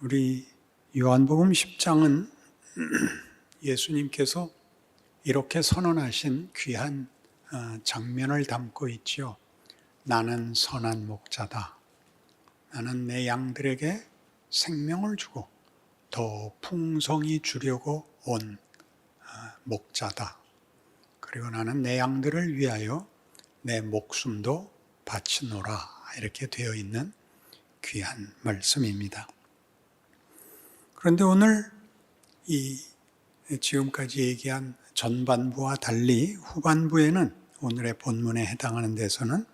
우리 요한복음 10장은 예수님께서 이렇게 선언하신 귀한 장면을 담고 있지요. 나는 선한 목자다. 나는 내 양들에게 생명을 주고 더 풍성히 주려고 온 목자다. 그리고 나는 내 양들을 위하여 내 목숨도 바치노라. 이렇게 되어 있는 귀한 말씀입니다. 그런데 오늘 이 지금까지 얘기한 전반부와 달리 후반부에는 오늘의 본문에 해당하는 데서는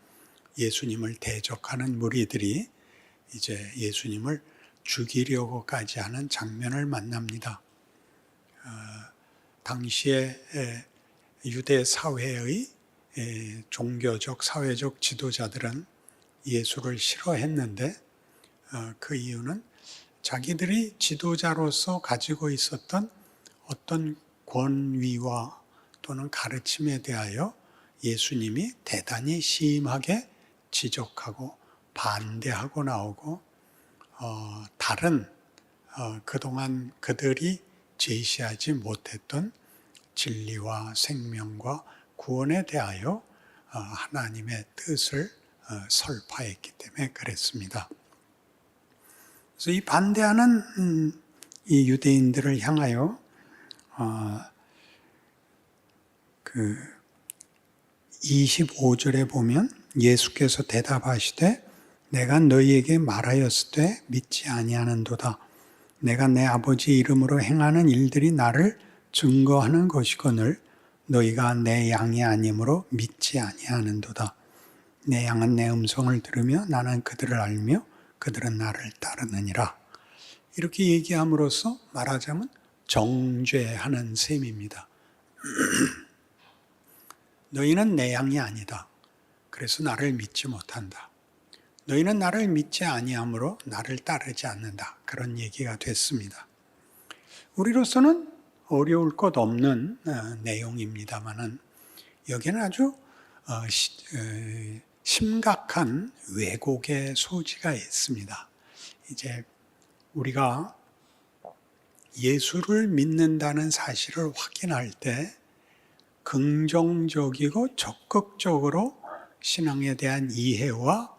예수님을 대적하는 무리들이 이제 예수님을 죽이려고까지 하는 장면을 만납니다. 당시에 유대 사회의 종교적, 사회적 지도자들은 예수를 싫어했는데 그 이유는 자기들이 지도자로서 가지고 있었던 어떤 권위와 또는 가르침에 대하여 예수님이 대단히 심하게 지적하고 반대하고 나오고 다른 그동안 그들이 제시하지 못했던 진리와 생명과 구원에 대하여 하나님의 뜻을 설파했기 때문에 그랬습니다. 그래서 이 반대하는 이 유대인들을 향하여 25절에 보면 예수께서 대답하시되 내가 너희에게 말하였으되 믿지 아니하는도다. 내가 내 아버지 이름으로 행하는 일들이 나를 증거하는 것이거늘 너희가 내 양이 아니므로 믿지 아니하는도다. 내 양은 내 음성을 들으며 나는 그들을 알며 그들은 나를 따르느니라. 이렇게 얘기함으로써 말하자면 정죄하는 셈입니다. 너희는 내 양이 아니다. 그래서 나를 믿지 못한다. 너희는 나를 믿지 아니하므로 나를 따르지 않는다. 그런 얘기가 됐습니다. 우리로서는 어려울 것 없는 내용입니다만은 여기는 아주 심각한 왜곡의 소지가 있습니다. 이제 우리가 예수를 믿는다는 사실을 확인할 때 긍정적이고 적극적으로 신앙에 대한 이해와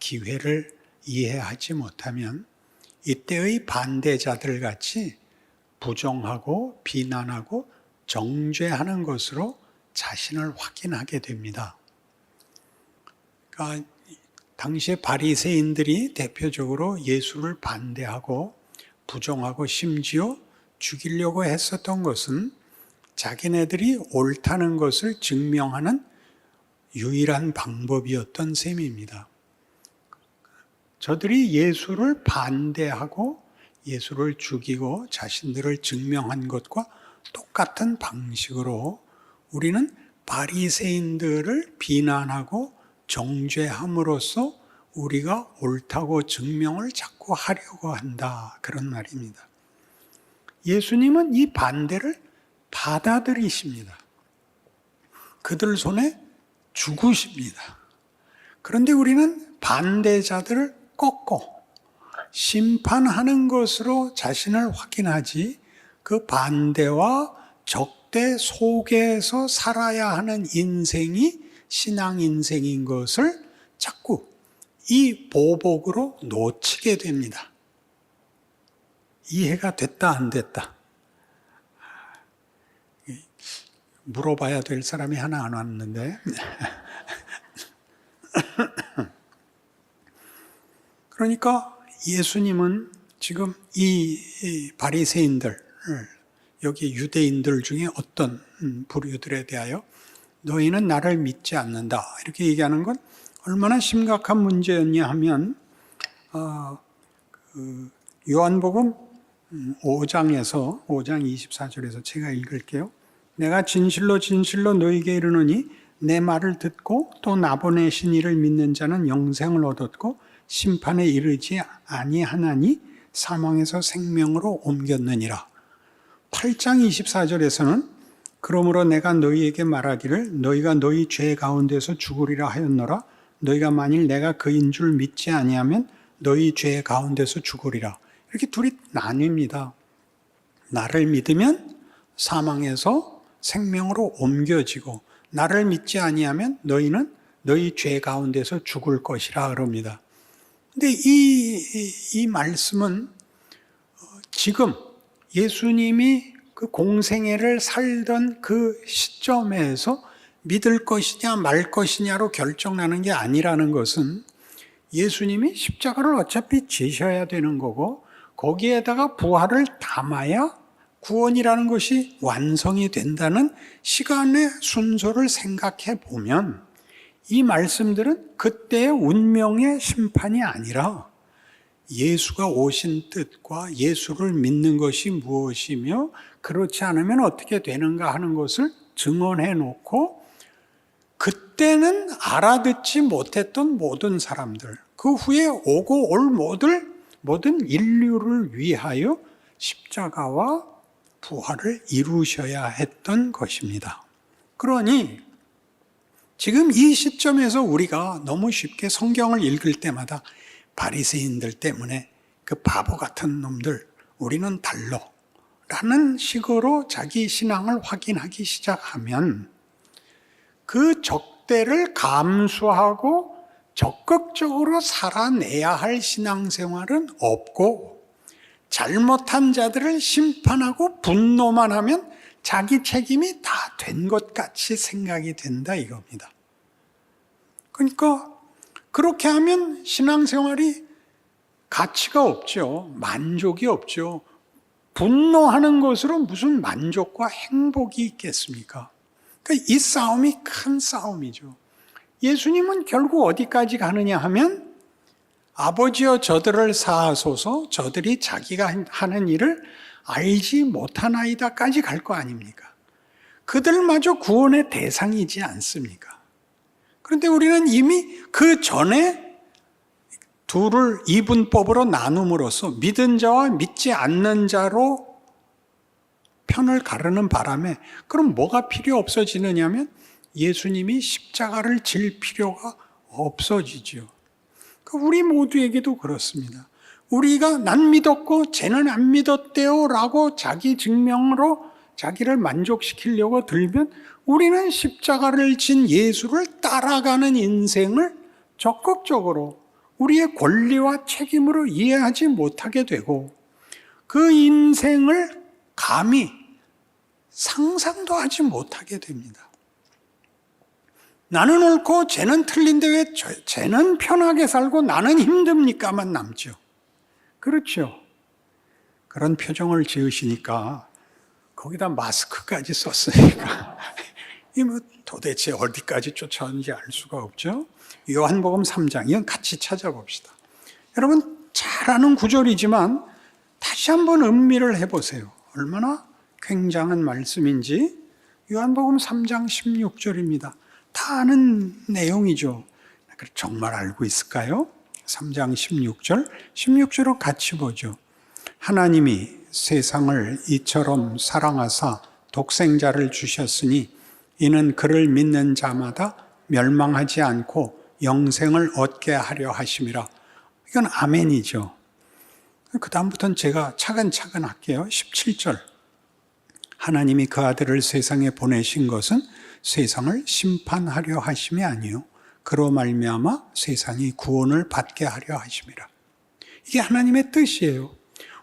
기회를 이해하지 못하면 이때의 반대자들 같이 부정하고 비난하고 정죄하는 것으로 자신을 확인하게 됩니다. 그러니까 당시에 바리새인들이 대표적으로 예수를 반대하고 부정하고 심지어 죽이려고 했었던 것은 자기네들이 옳다는 것을 증명하는 유일한 방법이었던 셈입니다. 저들이 예수를 반대하고 예수를 죽이고 자신들을 증명한 것과 똑같은 방식으로 우리는 바리새인들을 비난하고 정죄함으로써 우리가 옳다고 증명을 자꾸 하려고 한다. 그런 말입니다. 예수님은 이 반대를 받아들이십니다. 그들 손에 죽으십니다. 그런데 우리는 반대자들을 꺾고 심판하는 것으로 자신을 확인하지 그 반대와 적대 속에서 살아야 하는 인생이 신앙 인생인 것을 자꾸 이 보복으로 놓치게 됩니다. 이해가 됐다 안 됐다? 물어봐야 될 사람이 하나 안 왔는데 그러니까 예수님은 지금 이 바리새인들, 여기 유대인들 중에 어떤 부류들에 대하여 너희는 나를 믿지 않는다 이렇게 얘기하는 건 얼마나 심각한 문제였냐 하면 요한복음 5장에서 5장 24절에서 제가 읽을게요. 내가 진실로 진실로 너희에게 이르노니 내 말을 듣고 또 나 보내신 이를 믿는 자는 영생을 얻었고 심판에 이르지 아니하나니 사망에서 생명으로 옮겼느니라. 8장 24절에서는 그러므로 내가 너희에게 말하기를 너희가 너희 죄 가운데서 죽으리라 하였노라. 너희가 만일 내가 그인 줄 믿지 아니하면 너희 죄 가운데서 죽으리라. 이렇게 둘이 나뉩니다. 나를 믿으면 사망에서 생명으로 옮겨지고 나를 믿지 아니하면 너희는 너희 죄 가운데서 죽을 것이라 그럽니다. 근데 이 말씀은 지금 예수님이 그 공생애를 살던 그 시점에서 믿을 것이냐 말 것이냐로 결정나는 게 아니라는 것은 예수님이 십자가를 어차피 지셔야 되는 거고 거기에다가 부활을 담아야 구원이라는 것이 완성이 된다는 시간의 순서를 생각해 보면 이 말씀들은 그때의 운명의 심판이 아니라 예수가 오신 뜻과 예수를 믿는 것이 무엇이며 그렇지 않으면 어떻게 되는가 하는 것을 증언해 놓고 그때는 알아듣지 못했던 모든 사람들, 그 후에 오고 올 모든 인류를 위하여 십자가와 부활을 이루셔야 했던 것입니다. 그러니 지금 이 시점에서 우리가 너무 쉽게 성경을 읽을 때마다 바리새인들 때문에 그 바보 같은 놈들 우리는 달러 라는 식으로 자기 신앙을 확인하기 시작하면 그 적대를 감수하고 적극적으로 살아내야 할 신앙생활은 없고 잘못한 자들을 심판하고 분노만 하면 자기 책임이 다 된 것 같이 생각이 된다 이겁니다. 그러니까 그렇게 하면 신앙생활이 가치가 없죠. 만족이 없죠. 분노하는 것으로 무슨 만족과 행복이 있겠습니까? 그러니까 이 싸움이 큰 싸움이죠. 예수님은 결국 어디까지 가느냐 하면 아버지여 저들을 사하소서 저들이 자기가 하는 일을 알지 못하나이다까지 갈 거 아닙니까? 그들마저 구원의 대상이지 않습니까? 그런데 우리는 이미 그 전에 둘을 이분법으로 나눔으로써 믿은 자와 믿지 않는 자로 편을 가르는 바람에 그럼 뭐가 필요 없어지느냐면 예수님이 십자가를 질 필요가 없어지죠. 우리 모두에게도 그렇습니다. 우리가 난 믿었고 쟤는 안 믿었대요 라고 자기 증명으로 자기를 만족시키려고 들면 우리는 십자가를 진 예수를 따라가는 인생을 적극적으로 우리의 권리와 책임으로 이해하지 못하게 되고 그 인생을 감히 상상도 하지 못하게 됩니다. 나는 옳고 쟤는 틀린데 왜 쟤는 편하게 살고 나는 힘듭니까만 남죠. 그렇죠. 그런 표정을 지으시니까 거기다 마스크까지 썼으니까 이 뭐 도대체 어디까지 쫓아오는지 알 수가 없죠. 요한복음 3장 이건 같이 찾아봅시다. 여러분 잘 아는 구절이지만 다시 한번 음미를 해보세요. 얼마나 굉장한 말씀인지. 요한복음 3장 16절입니다. 다 아는 내용이죠. 정말 알고 있을까요? 3장 16절, 16절로 같이 보죠. 하나님이 세상을 이처럼 사랑하사 독생자를 주셨으니 이는 그를 믿는 자마다 멸망하지 않고 영생을 얻게 하려 하심이라. 이건 아멘이죠. 그 다음부터는 제가 차근차근 할게요. 17절. 하나님이 그 아들을 세상에 보내신 것은 세상을 심판하려 하심이 아니요 그로 말미암아 세상이 구원을 받게 하려 하심이라. 이게 하나님의 뜻이에요.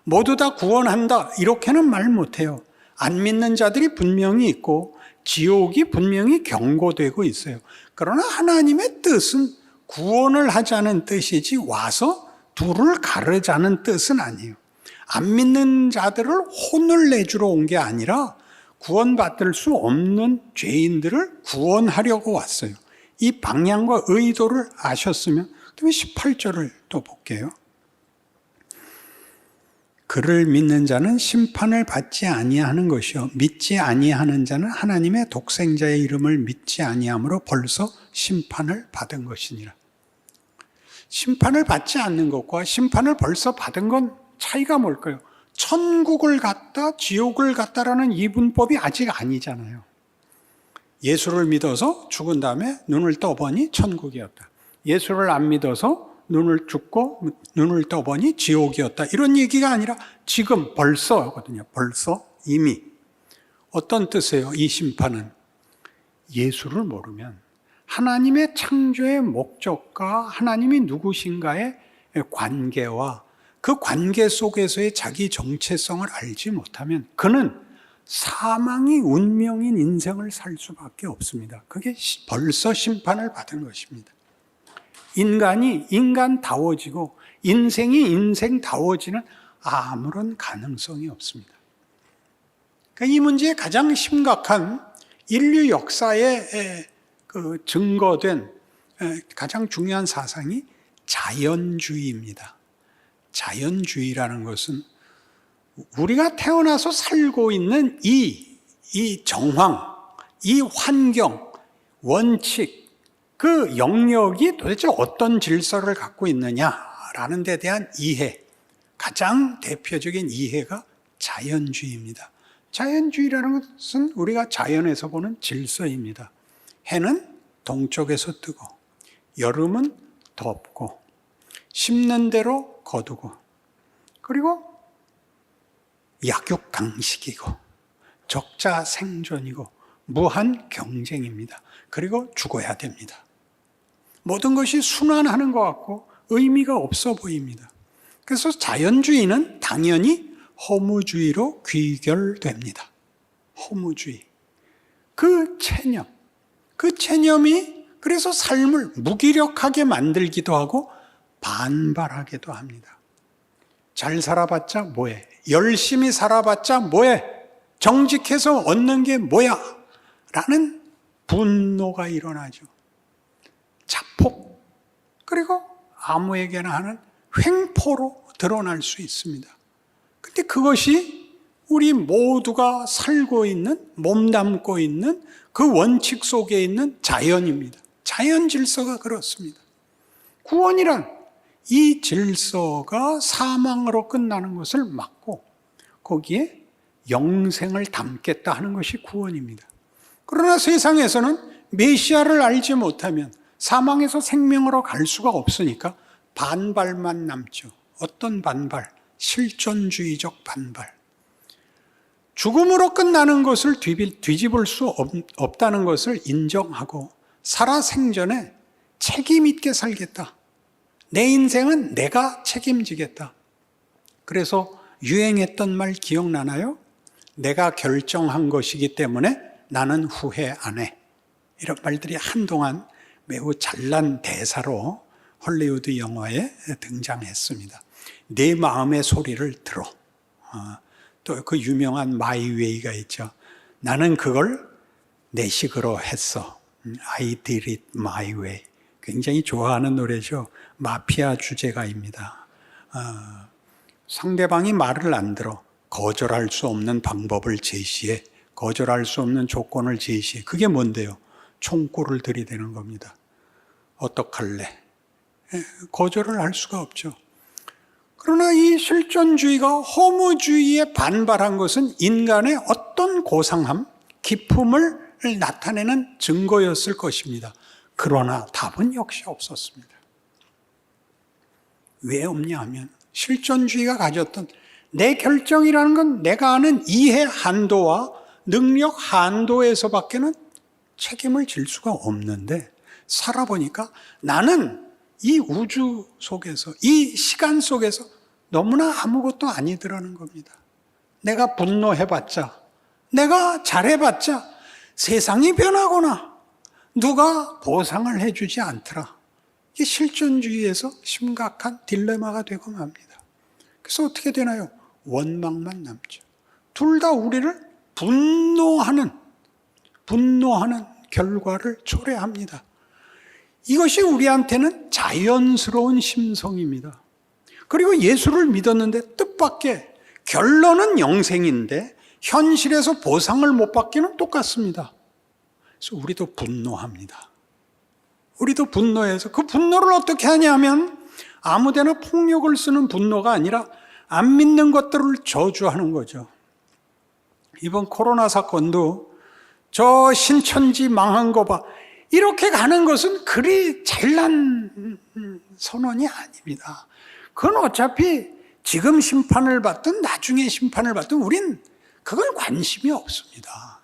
모두 다 구원한다 이렇게는 말 못해요. 안 믿는 자들이 분명히 있고 지옥이 분명히 경고되고 있어요. 그러나 하나님의 뜻은 구원을 하자는 뜻이지 와서 둘을 가르자는 뜻은 아니에요. 안 믿는 자들을 혼을 내주러 온 게 아니라 구원받을 수 없는 죄인들을 구원하려고 왔어요. 이 방향과 의도를 아셨으면 그다음에 18절을 또 볼게요. 그를 믿는 자는 심판을 받지 아니하는 것이요 믿지 아니하는 자는 하나님의 독생자의 이름을 믿지 아니함으로 벌써 심판을 받은 것이니라. 심판을 받지 않는 것과 심판을 벌써 받은 건 차이가 뭘까요? 천국을 갔다 지옥을 갔다라는 이분법이 아직 아니잖아요. 예수를 믿어서 죽은 다음에 눈을 떠보니 천국이었다. 예수를 안 믿어서 눈을 죽고 눈을 떠보니 지옥이었다. 이런 얘기가 아니라 지금 벌써거든요. 벌써 이미. 어떤 뜻이에요? 이 심판은 예수를 모르면 하나님의 창조의 목적과 하나님이 누구신가의 관계와 그 관계 속에서의 자기 정체성을 알지 못하면 그는 사망이 운명인 인생을 살 수밖에 없습니다. 그게 벌써 심판을 받은 것입니다. 인간이 인간다워지고 인생이 인생다워지는 아무런 가능성이 없습니다. 그러니까 이 문제의 가장 심각한 인류 역사에 증거된 가장 중요한 사상이 자연주의입니다. 자연주의라는 것은 우리가 태어나서 살고 있는 이 정황, 이 환경, 원칙, 그 영역이 도대체 어떤 질서를 갖고 있느냐라는 데 대한 이해, 가장 대표적인 이해가 자연주의입니다. 자연주의라는 것은 우리가 자연에서 보는 질서입니다. 해는 동쪽에서 뜨고 여름은 덥고 심는 대로 거두고 그리고 약육강식이고 적자 생존이고 무한 경쟁입니다. 그리고 죽어야 됩니다. 모든 것이 순환하는 것 같고 의미가 없어 보입니다. 그래서 자연주의는 당연히 허무주의로 귀결됩니다. 허무주의. 그 체념이 그래서 삶을 무기력하게 만들기도 하고 반발하기도 합니다. 잘 살아봤자 뭐해? 열심히 살아봤자 뭐해? 정직해서 얻는 게 뭐야? 라는 분노가 일어나죠. 자폭, 그리고 아무에게나 하는 횡포로 드러날 수 있습니다. 근데 그것이 우리 모두가 살고 있는, 몸담고 있는 그 원칙 속에 있는 자연입니다. 자연 질서가 그렇습니다. 구원이란 이 질서가 사망으로 끝나는 것을 막고 거기에 영생을 담겠다 하는 것이 구원입니다. 그러나 세상에서는 메시아를 알지 못하면 사망에서 생명으로 갈 수가 없으니까 반발만 남죠. 어떤 반발? 실존주의적 반발. 죽음으로 끝나는 것을 뒤집을 수 없다는 것을 인정하고 살아생전에 책임 있게 살겠다. 내 인생은 내가 책임지겠다. 그래서 유행했던 말 기억나나요? 내가 결정한 것이기 때문에 나는 후회 안 해. 이런 말들이 한동안 매우 잘난 대사로 헐리우드 영화에 등장했습니다. 내 마음의 소리를 들어. 또 그 유명한 마이 웨이가 있죠. 나는 그걸 내 식으로 했어. I did it my way. 굉장히 좋아하는 노래죠. 마피아 주제가입니다. 상대방이 말을 안 들어 거절할 수 없는 방법을 제시해, 거절할 수 없는 조건을 제시해. 그게 뭔데요? 총구를 들이대는 겁니다. 어떡할래? 거절을 할 수가 없죠. 그러나 이 실존주의가 허무주의에 반발한 것은 인간의 어떤 고상함, 기품을 나타내는 증거였을 것입니다. 그러나 답은 역시 없었습니다. 왜 없냐 하면 실존주의가 가졌던 내 결정이라는 건 내가 아는 이해 한도와 능력 한도에서밖에는 책임을 질 수가 없는데 살아보니까 나는 이 우주 속에서, 이 시간 속에서 너무나 아무것도 아니더라는 겁니다. 내가 분노해봤자, 내가 잘해봤자 세상이 변하거나 누가 보상을 해주지 않더라. 이게 실존주의에서 심각한 딜레마가 되고 맙니다. 그래서 어떻게 되나요? 원망만 남죠. 둘 다 우리를 분노하는 결과를 초래합니다. 이것이 우리한테는 자연스러운 심성입니다. 그리고 예수를 믿었는데 뜻밖의 결론은 영생인데 현실에서 보상을 못 받기는 똑같습니다. 그래서 우리도 분노합니다. 우리도 분노해서 그 분노를 어떻게 하냐면 아무데나 폭력을 쓰는 분노가 아니라 안 믿는 것들을 저주하는 거죠. 이번 코로나 사건도 저 신천지 망한 거 봐. 이렇게 가는 것은 그리 잘난 선언이 아닙니다. 그건 어차피 지금 심판을 받든 나중에 심판을 받든 우린 그건 관심이 없습니다.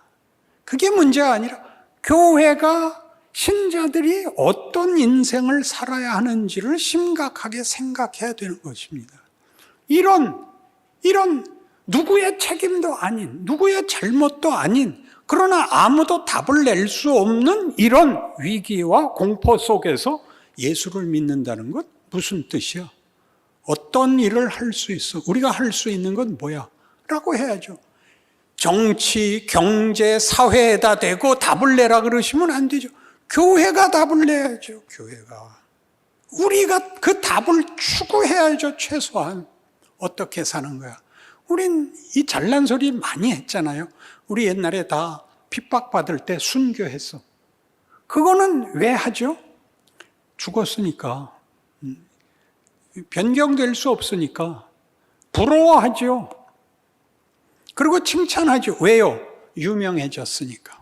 그게 문제가 아니라 교회가 신자들이 어떤 인생을 살아야 하는지를 심각하게 생각해야 되는 것입니다. 이런 누구의 책임도 아닌, 누구의 잘못도 아닌, 그러나 아무도 답을 낼 수 없는 이런 위기와 공포 속에서 예수를 믿는다는 것 무슨 뜻이야? 어떤 일을 할 수 있어? 우리가 할 수 있는 건 뭐야? 라고 해야죠. 정치, 경제, 사회에다 대고 답을 내라 그러시면 안 되죠. 교회가 답을 내야죠. 교회가. 우리가 그 답을 추구해야죠. 최소한. 어떻게 사는 거야? 우린 이 잘난 소리 많이 했잖아요. 우리 옛날에 다 핍박받을 때 순교했어. 그거는 왜 하죠? 죽었으니까. 변경될 수 없으니까. 부러워하죠. 그리고 칭찬하죠. 왜요? 유명해졌으니까.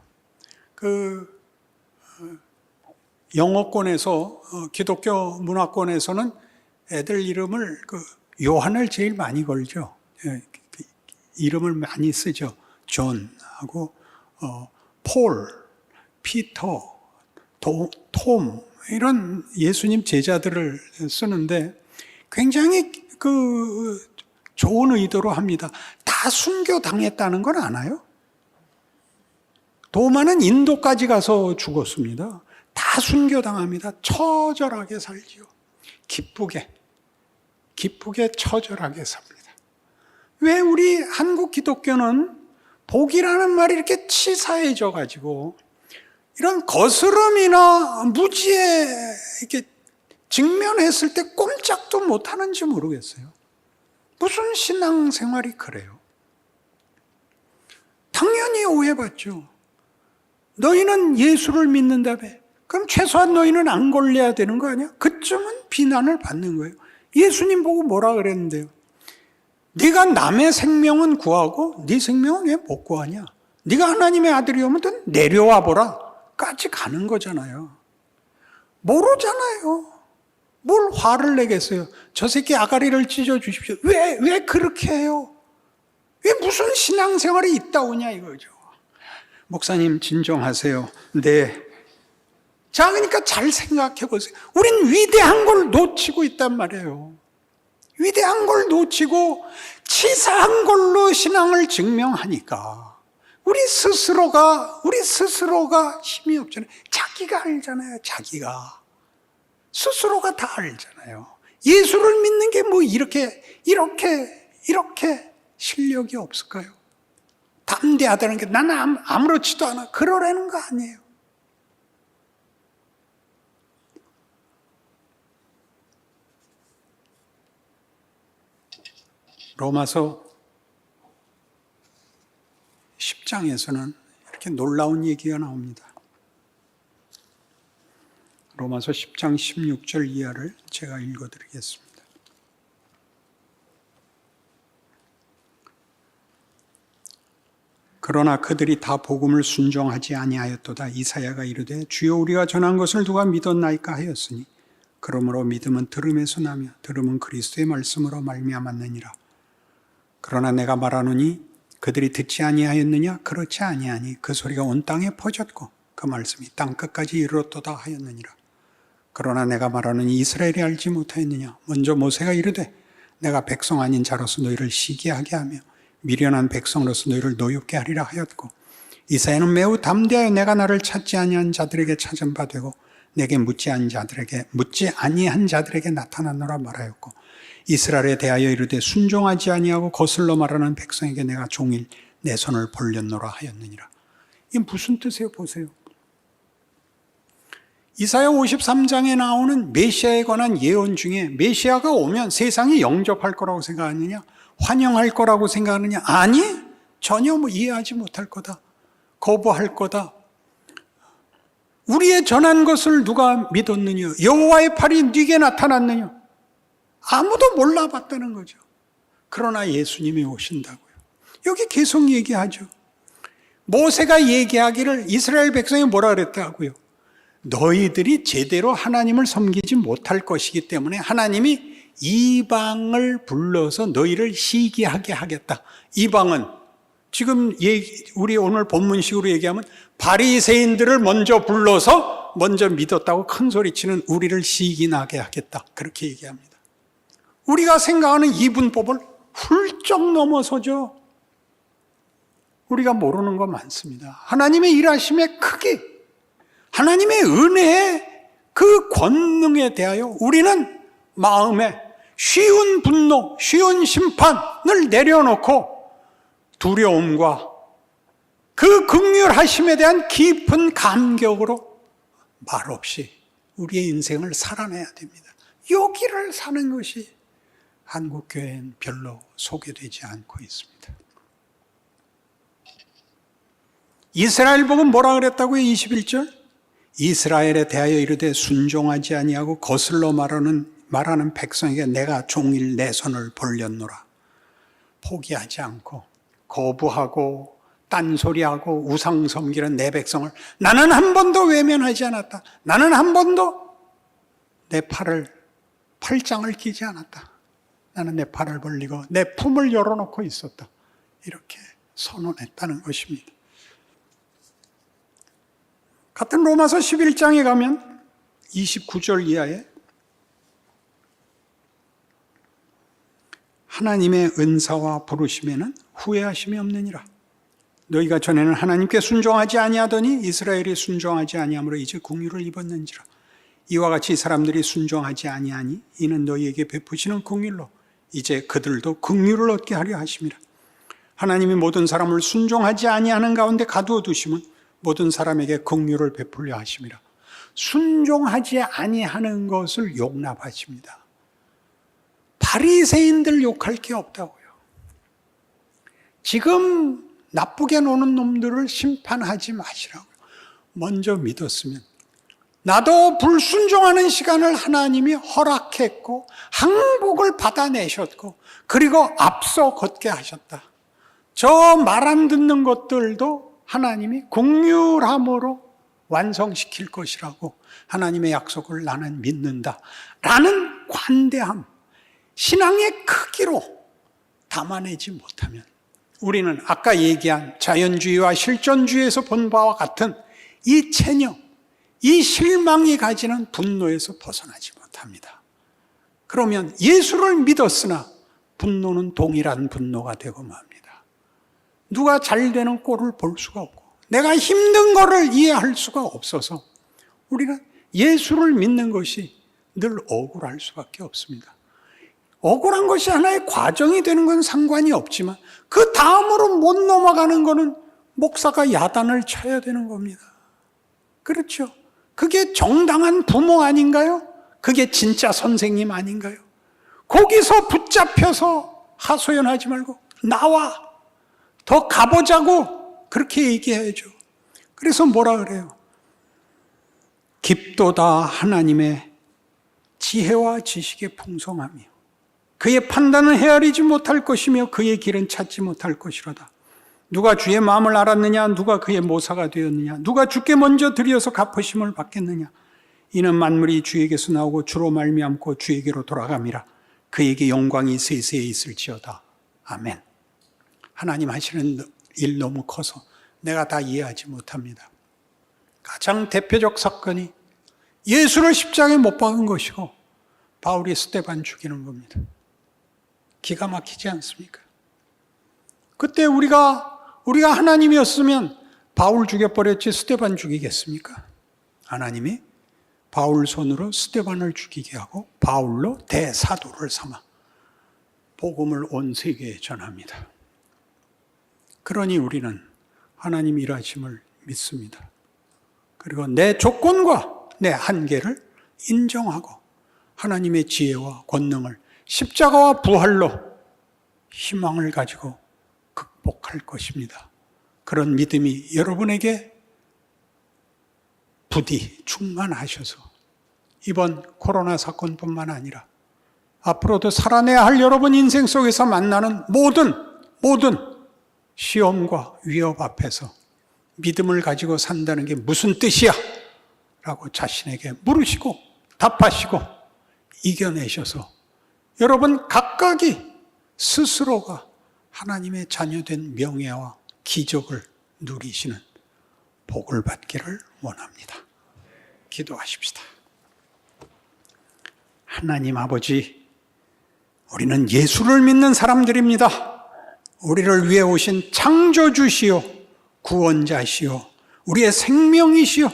영어권에서, 기독교 문화권에서는 애들 이름을 요한을 제일 많이 걸죠. 이름을 많이 쓰죠. 존하고 폴, 피터, 톰 이런 예수님 제자들을 쓰는데 굉장히 좋은 의도로 합니다. 다 순교당했다는 건 아나요? 도마는 인도까지 가서 죽었습니다. 다 순교당합니다. 처절하게 살지요. 기쁘게 처절하게 삽니다. 왜 우리 한국 기독교는 복이라는 말이 이렇게 치사해져 가지고 이런 거스름이나 무지에 이렇게 직면했을 때 꼼짝도 못하는지 모르겠어요. 무슨 신앙생활이 그래요? 당연히 오해받죠. 너희는 예수를 믿는다며. 그럼 최소한 너희는 안 걸려야 되는 거 아니야? 그쯤은 비난을 받는 거예요. 예수님 보고 뭐라 그랬는데요? 네가 남의 생명은 구하고 네 생명은 왜 못 구하냐? 네가 하나님의 아들이오면 내려와 보라 까지 가는 거잖아요. 모르잖아요. 뭘 화를 내겠어요? 저 새끼 아가리를 찢어 주십시오. 왜 그렇게 해요? 왜 무슨 신앙생활이 있다오냐 이거죠. 목사님 진정하세요. 네. 자, 그러니까 잘 생각해 보세요. 우린 위대한 걸 놓치고 있단 말이에요. 위대한 걸 놓치고 치사한 걸로 신앙을 증명하니까 우리 스스로가 힘이 없잖아요. 자기가 알잖아요. 자기가. 스스로가 다 알잖아요. 예수를 믿는 게 뭐 이렇게 실력이 없을까요? 담대하다는 게 나는 아무렇지도 않아. 그러라는 거 아니에요. 로마서 10장에서는 이렇게 놀라운 얘기가 나옵니다. 로마서 10장 16절 이하를 제가 읽어드리겠습니다. 그러나 그들이 다 복음을 순종하지 아니하였도다. 이사야가 이르되 주여 우리가 전한 것을 누가 믿었나이까 하였으니 그러므로 믿음은 들음에서 나며 들음은 그리스도의 말씀으로 말미암았느니라. 그러나 내가 말하노니 그들이 듣지 아니하였느냐? 그렇지 아니하니 그 소리가 온 땅에 퍼졌고 그 말씀이 땅 끝까지 이르렀도다 하였느니라. 그러나 내가 말하노니 이스라엘이 알지 못하였느냐? 먼저 모세가 이르되 내가 백성 아닌 자로서 너희를 시기하게 하며 미련한 백성으로서 너희를 노엽게 하리라 하였고 이사야는 매우 담대하여 내가 나를 찾지 아니한 자들에게 찾은 바 되고 내게 묻지 아니한 자들에게 나타났노라 말하였고 이스라엘에 대하여 이르되 순종하지 아니하고 거슬러 말하는 백성에게 내가 종일 내 손을 벌렸노라 하였느니라. 이게 무슨 뜻이에요? 보세요. 이사야 53장에 나오는 메시아에 관한 예언 중에 메시아가 오면 세상이 영접할 거라고 생각하느냐? 환영할 거라고 생각하느냐? 아니, 전혀 이해하지 못할 거다. 거부할 거다. 우리의 전한 것을 누가 믿었느냐? 여호와의 팔이 네게 나타났느냐? 아무도 몰라봤다는 거죠. 그러나 예수님이 오신다고요. 여기 계속 얘기하죠. 모세가 얘기하기를 이스라엘 백성이 뭐라 그랬다고요? 너희들이 제대로 하나님을 섬기지 못할 것이기 때문에 하나님이 이방을 불러서 너희를 시기하게 하겠다. 이방은 지금 우리 오늘 본문식으로 얘기하면 바리새인들을 먼저 불러서 먼저 믿었다고 큰 소리치는 우리를 시기나게 하겠다. 그렇게 얘기합니다. 우리가 생각하는 이분법을 훌쩍 넘어서죠. 우리가 모르는 거 많습니다. 하나님의 일하심의 크기, 하나님의 은혜의 그 권능에 대하여 우리는 마음에 쉬운 분노, 쉬운 심판을 내려놓고 두려움과 그 긍휼하심에 대한 깊은 감격으로 말없이 우리의 인생을 살아내야 됩니다. 여기를 사는 것이 한국교회는 별로 소개되지 않고 있습니다. 이스라엘 복음 뭐라 그랬다고요? 21절 이스라엘에 대하여 이르되 순종하지 아니하고 거슬러 말하는 백성에게 내가 종일 내 손을 벌렸노라. 포기하지 않고 거부하고 딴소리하고 우상 섬기는 내 백성을 나는 한 번도 외면하지 않았다. 나는 한 번도 내 팔짱을 끼지 않았다. 나는 내 팔을 벌리고 내 품을 열어놓고 있었다. 이렇게 선언했다는 것입니다. 같은 로마서 11장에 가면 29절 이하에 하나님의 은사와 부르심에는 후회하심이 없느니라. 너희가 전에는 하나님께 순종하지 아니하더니 이스라엘이 순종하지 아니함으로 이제 긍휼을 입었는지라. 이와 같이 사람들이 순종하지 아니하니 이는 너희에게 베푸시는 긍휼로 이제 그들도 긍휼을 얻게 하려 하심이라. 하나님이 모든 사람을 순종하지 아니하는 가운데 가두어 두심은 모든 사람에게 긍휼을 베풀려 하심이라. 순종하지 아니하는 것을 용납하십니다. 바리새인들 욕할 게 없다고요. 지금 나쁘게 노는 놈들을 심판하지 마시라고요. 먼저 믿었으면 나도 불순종하는 시간을 하나님이 허락했고 항복을 받아내셨고 그리고 앞서 걷게 하셨다. 저 말 안 듣는 것들도 하나님이 긍휼함으로 완성시킬 것이라고 하나님의 약속을 나는 믿는다 라는 관대함, 신앙의 크기로 담아내지 못하면 우리는 아까 얘기한 자연주의와 실존주의에서 본 바와 같은 이 체념, 이 실망이 가지는 분노에서 벗어나지 못합니다. 그러면 예수를 믿었으나 분노는 동일한 분노가 되고 맙니다. 누가 잘 되는 꼴을 볼 수가 없고 내가 힘든 거를 이해할 수가 없어서 우리는 예수를 믿는 것이 늘 억울할 수밖에 없습니다. 억울한 것이 하나의 과정이 되는 건 상관이 없지만 그 다음으로 못 넘어가는 거는 목사가 야단을 쳐야 되는 겁니다. 그렇죠? 그게 정당한 부모 아닌가요? 그게 진짜 선생님 아닌가요? 거기서 붙잡혀서 하소연하지 말고 나와 더 가보자고 그렇게 얘기해야죠. 그래서 뭐라 그래요? 깊도다 하나님의 지혜와 지식의 풍성함이요 그의 판단은 헤아리지 못할 것이며 그의 길은 찾지 못할 것이로다. 누가 주의 마음을 알았느냐? 누가 그의 모사가 되었느냐? 누가 주께 먼저 드려서 갚으심을 받겠느냐? 이는 만물이 주에게서 나오고 주로 말미암고 주에게로 돌아감이라. 그에게 영광이 세세에 있을지어다. 아멘. 하나님 하시는 일 너무 커서 내가 다 이해하지 못합니다. 가장 대표적 사건이 예수를 십자가에 못 박은 것이고 바울이 스데반 죽이는 겁니다. 기가 막히지 않습니까? 그때 우리가 하나님이었으면 바울 죽여버렸지 스데반 죽이겠습니까? 하나님이 바울 손으로 스데반을 죽이게 하고 바울로 대사도를 삼아 복음을 온 세계에 전합니다. 그러니 우리는 하나님 일하심을 믿습니다. 그리고 내 조건과 내 한계를 인정하고 하나님의 지혜와 권능을 십자가와 부활로 희망을 가지고 극복할 것입니다. 그런 믿음이 여러분에게 부디 충만하셔서 이번 코로나 사건뿐만 아니라 앞으로도 살아내야 할 여러분 인생 속에서 만나는 모든 시험과 위협 앞에서 믿음을 가지고 산다는 게 무슨 뜻이야? 라고 자신에게 물으시고 답하시고 이겨내셔서 여러분 각각이 스스로가 하나님의 자녀된 명예와 기적을 누리시는 복을 받기를 원합니다. 기도하십시다. 하나님 아버지, 우리는 예수를 믿는 사람들입니다. 우리를 위해 오신 창조주시요 구원자시요 우리의 생명이시요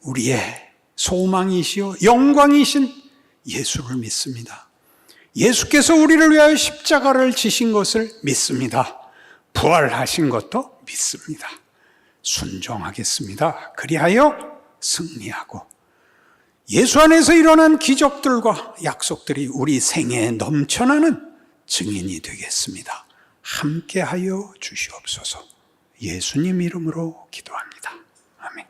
우리의 소망이시요 영광이신 예수를 믿습니다. 예수께서 우리를 위하여 십자가를 지신 것을 믿습니다. 부활하신 것도 믿습니다. 순종하겠습니다. 그리하여 승리하고 예수 안에서 일어난 기적들과 약속들이 우리 생애에 넘쳐나는 증인이 되겠습니다. 함께하여 주시옵소서. 예수님 이름으로 기도합니다. 아멘.